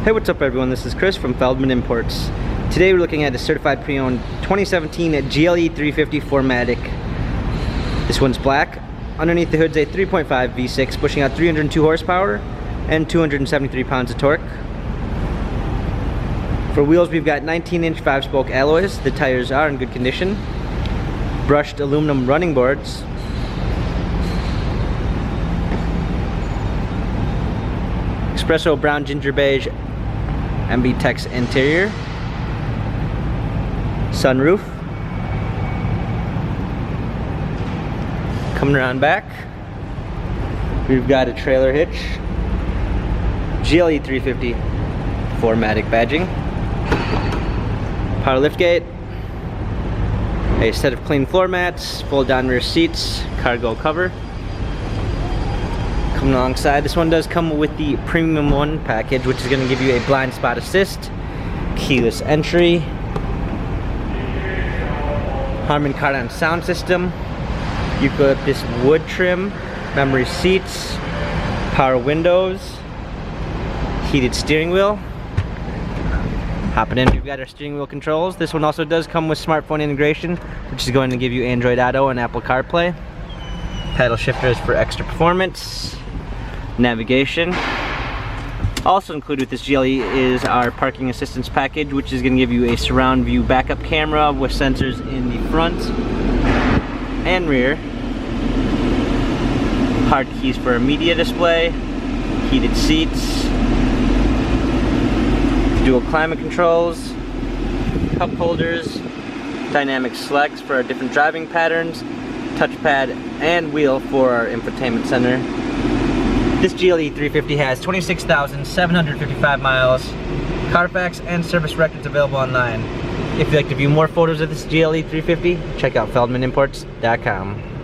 Hey, what's up everyone? This is Chris from Feldmann Imports. Today we're looking at a certified pre-owned 2017 GLE 350 4MATIC. This one's black. Underneath the hood's a 3.5 V6 pushing out 302 horsepower and 273 pounds of torque. For wheels we've got 19-inch 5-spoke alloys. The tires are in good condition. Brushed aluminum running boards. Espresso brown ginger beige MB Tex interior. Sunroof. Coming around back, we've got a trailer hitch. GLE 350 4MATIC badging. Power liftgate. A set of clean floor mats, fold down rear seats, cargo cover. Coming alongside, this one does come with the Premium 1 package, which is going to give you a blind spot assist, keyless entry, Harman Kardon sound system, eucalyptus wood trim, memory seats, power windows, heated steering wheel. Hopping in, we've got our steering wheel controls. This one also does come with smartphone integration, which is going to give you Android Auto and Apple CarPlay. Paddle shifters for extra performance. Navigation. Also included with this GLE is our parking assistance package, which is going to give you a surround view backup camera with sensors in the front and rear. Hard keys for a media display. Heated seats. Dual climate controls. Cup holders. Dynamic selects for our different driving patterns. Touchpad and wheel for our infotainment center. This GLE 350 has 26,755 miles, Carfax and service records available online. If you'd like to view more photos of this GLE 350, check out feldmanimports.com.